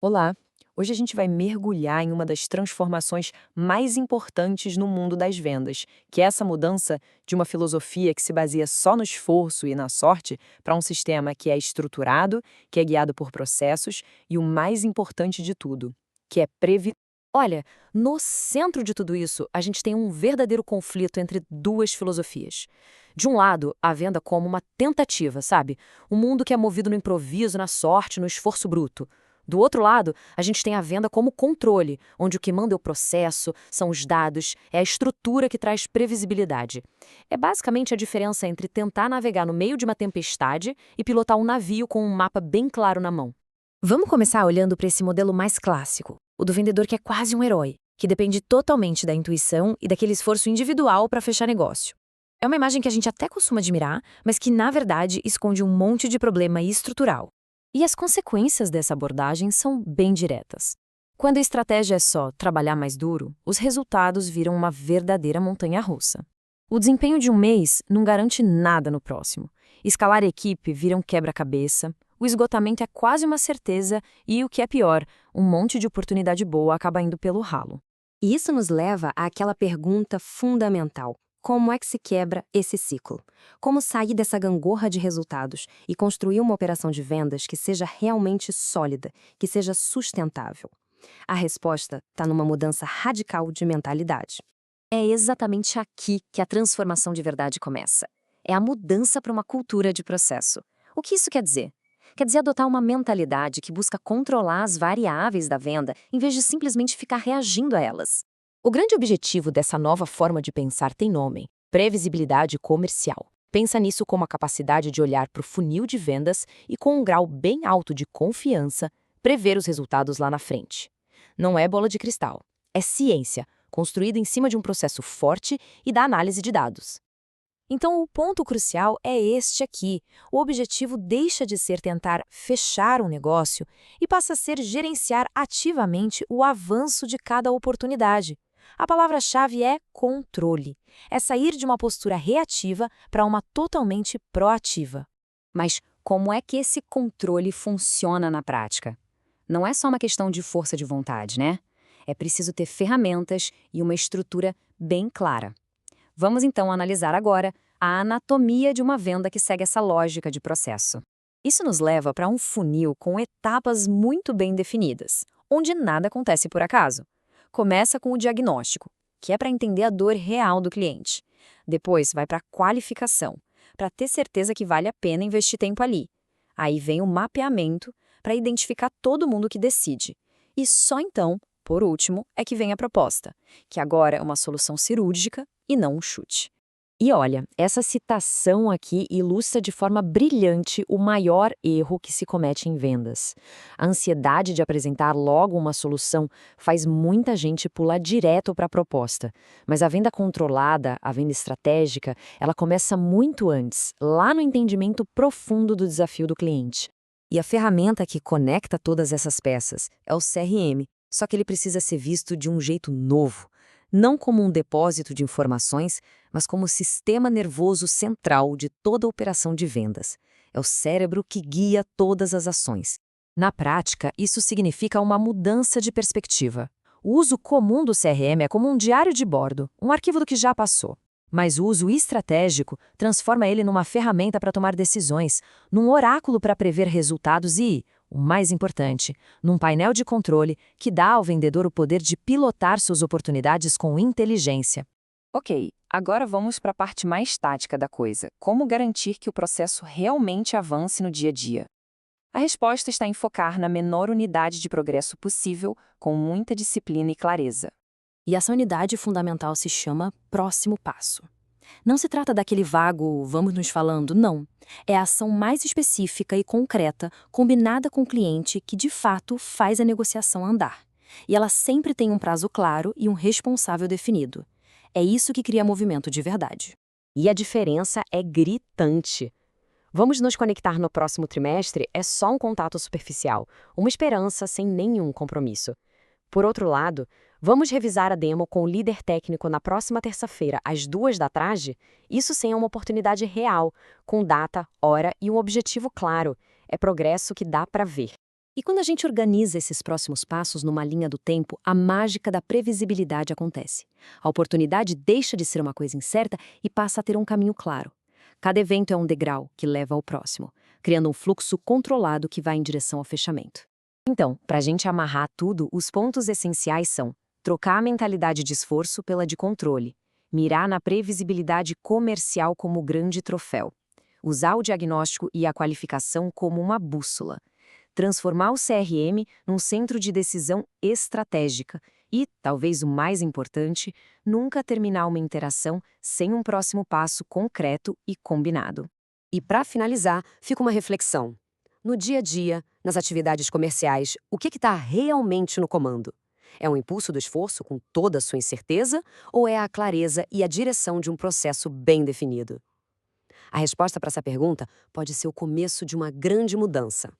Olá! Hoje a gente vai mergulhar em uma das transformações mais importantes no mundo das vendas, que é essa mudança de uma filosofia que se baseia só no esforço e na sorte para um sistema que é estruturado, que é guiado por processos e o mais importante de tudo, que é previsível. Olha, no centro de tudo isso, a gente tem um verdadeiro conflito entre duas filosofias. De um lado, a venda como uma tentativa, sabe? Um mundo que é movido no improviso, na sorte, no esforço bruto. Do outro lado, a gente tem a venda como controle, onde o que manda é o processo, são os dados, é a estrutura que traz previsibilidade. É basicamente a diferença entre tentar navegar no meio de uma tempestade e pilotar um navio com um mapa bem claro na mão. Vamos começar olhando para esse modelo mais clássico, o do vendedor que é quase um herói, que depende totalmente da intuição e daquele esforço individual para fechar negócio. É uma imagem que a gente até costuma admirar, mas que, na verdade, esconde um monte de problema estrutural. E as consequências dessa abordagem são bem diretas. Quando a estratégia é só trabalhar mais duro, os resultados viram uma verdadeira montanha-russa. O desempenho de um mês não garante nada no próximo. Escalar a equipe vira um quebra-cabeça, o esgotamento é quase uma certeza e, o que é pior, um monte de oportunidade boa acaba indo pelo ralo. E isso nos leva àquela pergunta fundamental. Como é que se quebra esse ciclo? Como sair dessa gangorra de resultados e construir uma operação de vendas que seja realmente sólida, que seja sustentável? A resposta está numa mudança radical de mentalidade. É exatamente aqui que a transformação de verdade começa. É a mudança para uma cultura de processo. O que isso quer dizer? Quer dizer adotar uma mentalidade que busca controlar as variáveis da venda em vez de simplesmente ficar reagindo a elas. O grande objetivo dessa nova forma de pensar tem nome: previsibilidade comercial. Pensa nisso como a capacidade de olhar para o funil de vendas e, com um grau bem alto de confiança, prever os resultados lá na frente. Não é bola de cristal, é ciência, construída em cima de um processo forte e da análise de dados. Então, o ponto crucial é este aqui. O objetivo deixa de ser tentar fechar um negócio e passa a ser gerenciar ativamente o avanço de cada oportunidade. A palavra-chave é controle. É sair de uma postura reativa para uma totalmente proativa. Mas como é que esse controle funciona na prática? Não é só uma questão de força de vontade, né? É preciso ter ferramentas e uma estrutura bem clara. Vamos então analisar agora a anatomia de uma venda que segue essa lógica de processo. Isso nos leva para um funil com etapas muito bem definidas, onde nada acontece por acaso. Começa com o diagnóstico, que é para entender a dor real do cliente. Depois vai para a qualificação, para ter certeza que vale a pena investir tempo ali. Aí vem o mapeamento, para identificar todo mundo que decide. E só então, por último, é que vem a proposta, que agora é uma solução cirúrgica e não um chute. E olha, essa citação aqui ilustra de forma brilhante o maior erro que se comete em vendas. A ansiedade de apresentar logo uma solução faz muita gente pular direto para a proposta. Mas a venda controlada, a venda estratégica, ela começa muito antes, lá no entendimento profundo do desafio do cliente. E a ferramenta que conecta todas essas peças é o CRM, só que ele precisa ser visto de um jeito novo. Não como um depósito de informações, mas como o sistema nervoso central de toda a operação de vendas. É o cérebro que guia todas as ações. Na prática, isso significa uma mudança de perspectiva. O uso comum do CRM é como um diário de bordo, um arquivo do que já passou. Mas o uso estratégico transforma ele numa ferramenta para tomar decisões, num oráculo para prever resultados e, o mais importante, num painel de controle que dá ao vendedor o poder de pilotar suas oportunidades com inteligência. Ok, agora vamos para a parte mais tática da coisa. Como garantir que o processo realmente avance no dia a dia? A resposta está em focar na menor unidade de progresso possível, com muita disciplina e clareza. E essa unidade fundamental se chama próximo passo. Não se trata daquele vago vamos nos falando, não. É a ação mais específica e concreta, combinada com o cliente, que de fato faz a negociação andar. E ela sempre tem um prazo claro e um responsável definido. É isso que cria movimento de verdade. E a diferença é gritante. Vamos nos conectar no próximo trimestre é só um contato superficial, uma esperança sem nenhum compromisso. Por outro lado, vamos revisar a demo com o líder técnico na próxima terça-feira, às 14h? Isso sim é uma oportunidade real, com data, hora e um objetivo claro. É progresso que dá para ver. E quando a gente organiza esses próximos passos numa linha do tempo, a mágica da previsibilidade acontece. A oportunidade deixa de ser uma coisa incerta e passa a ter um caminho claro. Cada evento é um degrau que leva ao próximo, criando um fluxo controlado que vai em direção ao fechamento. Então, para a gente amarrar tudo, os pontos essenciais são trocar a mentalidade de esforço pela de controle, mirar na previsibilidade comercial como grande troféu, usar o diagnóstico e a qualificação como uma bússola, transformar o CRM num centro de decisão estratégica e, talvez o mais importante, nunca terminar uma interação sem um próximo passo concreto e combinado. E para finalizar, fica uma reflexão. No dia a dia, nas atividades comerciais, o que está realmente no comando? É o impulso do esforço com toda a sua incerteza ou é a clareza e a direção de um processo bem definido? A resposta para essa pergunta pode ser o começo de uma grande mudança.